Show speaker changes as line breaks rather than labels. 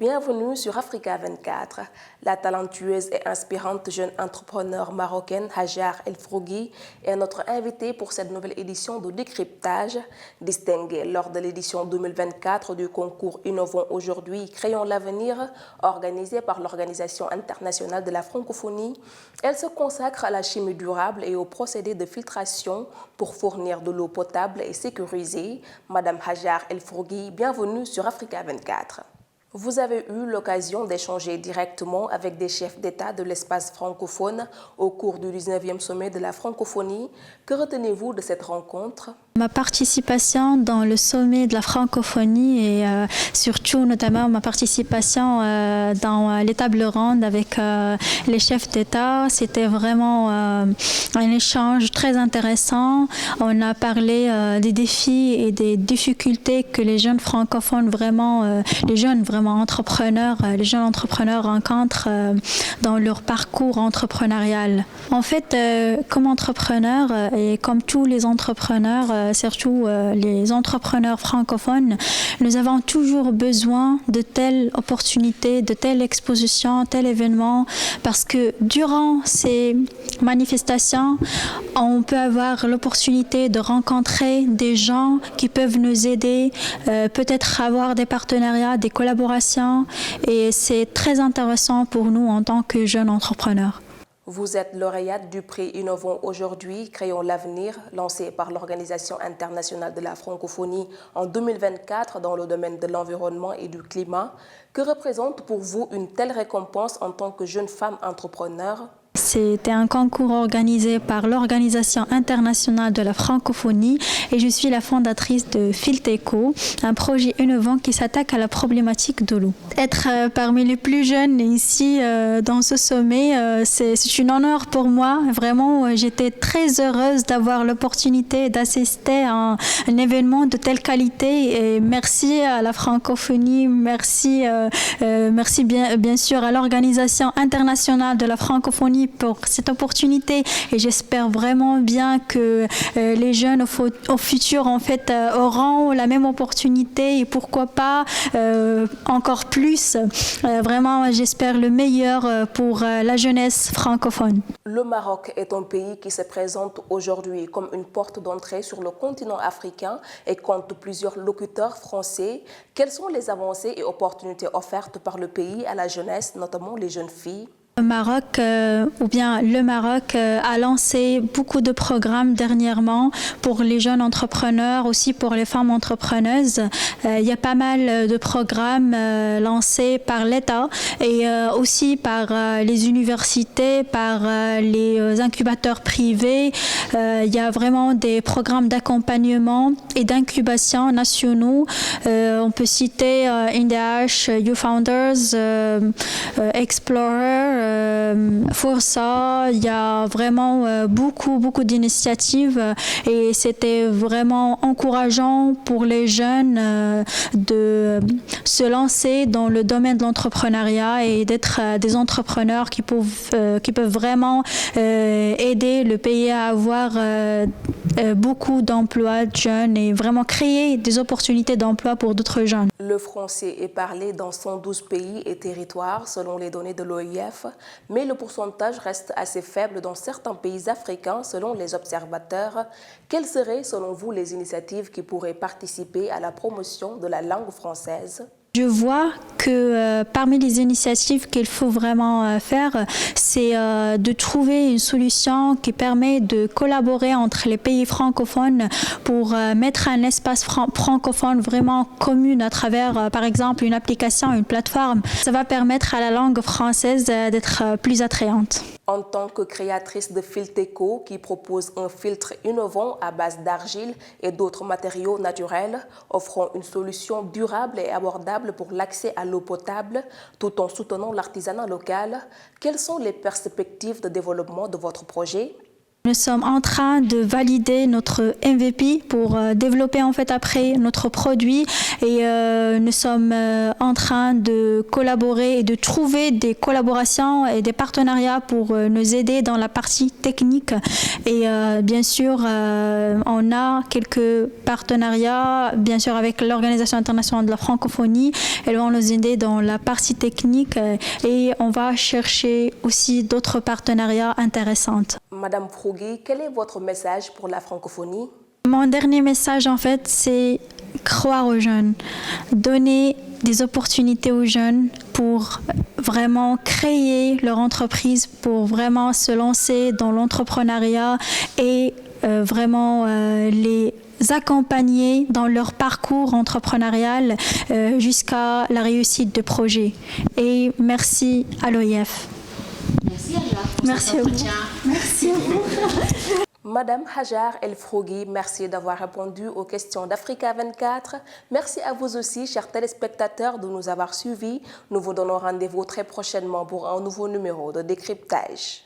Bienvenue sur Africa 24. La talentueuse et inspirante jeune entrepreneure marocaine Hajar El Frougui est notre invitée pour cette nouvelle édition de décryptage. Distinguée lors de l'édition 2024 du concours Innovons aujourd'hui, Créons l'avenir, organisé par l'Organisation internationale de la francophonie, elle se consacre à la chimie durable et aux procédés de filtration pour fournir de l'eau potable et sécurisée. Madame Hajar El Frougui, bienvenue sur Africa 24. Vous avez eu l'occasion d'échanger directement avec des chefs d'État de l'espace francophone au cours du 19e sommet de la francophonie. Que retenez-vous de cette rencontre ?
Ma participation dans le sommet de la francophonie et surtout notamment ma participation dans les tables rondes avec les chefs d'État, c'était vraiment un échange très intéressant. On a parlé des défis et des difficultés que les jeunes francophones les jeunes entrepreneurs rencontrent dans leur parcours entrepreneurial. En fait, comme entrepreneur et comme tous les entrepreneurs, surtout les entrepreneurs francophones, nous avons toujours besoin de telles opportunités, de telles expositions, tels événements, parce que durant ces manifestations, on peut avoir l'opportunité de rencontrer des gens qui peuvent nous aider, peut-être avoir des partenariats, des collaborations, et c'est très intéressant pour nous en tant que jeunes entrepreneurs.
Vous êtes lauréate du prix Innovons aujourd'hui, Créons l'avenir, lancé par l'Organisation internationale de la francophonie en 2024 dans le domaine de l'environnement et du climat. Que représente pour vous une telle récompense en tant que jeune femme entrepreneur ?
C'était un concours organisé par l'Organisation internationale de la francophonie et je suis la fondatrice de Filteco, un projet innovant qui s'attaque à la problématique de l'eau. Être parmi les plus jeunes ici dans ce sommet, c'est un honneur pour moi. Vraiment, j'étais très heureuse d'avoir l'opportunité d'assister à un événement de telle qualité. Et merci à la francophonie, merci bien sûr à l'Organisation internationale de la francophonie pour cette opportunité, et j'espère vraiment bien que les jeunes au futur en fait auront la même opportunité et pourquoi pas encore plus. Vraiment, j'espère le meilleur pour la jeunesse francophone.
Le Maroc est un pays qui se présente aujourd'hui comme une porte d'entrée sur le continent africain et compte plusieurs locuteurs français. Quelles sont les avancées et opportunités offertes par le pays à la jeunesse, notamment les jeunes filles ?
Le Maroc a lancé beaucoup de programmes dernièrement pour les jeunes entrepreneurs, aussi pour les femmes entrepreneuses. Il y a pas mal de programmes lancés par l'État et aussi par les universités, par les incubateurs privés. Il y a vraiment des programmes d'accompagnement et d'incubation nationaux. On peut citer INDH, YouFounders, Explorer, Força. Il y a vraiment beaucoup d'initiatives et c'était vraiment encourageant pour les jeunes de se lancer dans le domaine de l'entrepreneuriat et d'être des entrepreneurs qui peuvent vraiment aider le pays à avoir beaucoup d'emplois de jeunes et vraiment créer des opportunités d'emploi pour d'autres jeunes.
Le français est parlé dans 112 pays et territoires selon les données de l'OIF, mais le pourcentage reste assez faible dans certains pays africains selon les observateurs. Quelles seraient selon vous les initiatives qui pourraient participer à la promotion de la langue française ?
Je vois que parmi les initiatives qu'il faut vraiment faire, c'est de trouver une solution qui permet de collaborer entre les pays francophones pour mettre un espace francophone vraiment commun à travers, par exemple, une application, une plateforme. Ça va permettre à la langue française d'être plus attrayante.
En tant que créatrice de Filteco, qui propose un filtre innovant à base d'argile et d'autres matériaux naturels, offrant une solution durable et abordable pour l'accès à l'eau potable, tout en soutenant l'artisanat local, quelles sont les perspectives de développement de votre projet ?
Nous sommes en train de valider notre MVP pour développer en fait après notre produit et nous sommes en train de collaborer et de trouver des collaborations et des partenariats pour nous aider dans la partie technique. Et bien sûr, on a quelques partenariats, bien sûr avec l'Organisation internationale de la francophonie. Elles vont nous aider dans la partie technique et on va chercher aussi d'autres partenariats intéressants.
Madame Frogui, quel est votre message pour la francophonie?
Mon dernier message, en fait, c'est croire aux jeunes, donner des opportunités aux jeunes pour vraiment créer leur entreprise, pour vraiment se lancer dans l'entrepreneuriat et vraiment les accompagner dans leur parcours entrepreneurial jusqu'à la réussite de projet. Et merci à l'OIF.
Merci Hajar.
Merci à vous. Merci à vous.
Madame Hajar El Frogui, merci d'avoir répondu aux questions d'Africa 24. Merci à vous aussi, chers téléspectateurs, de nous avoir suivis. Nous vous donnons rendez-vous très prochainement pour un nouveau numéro de décryptage.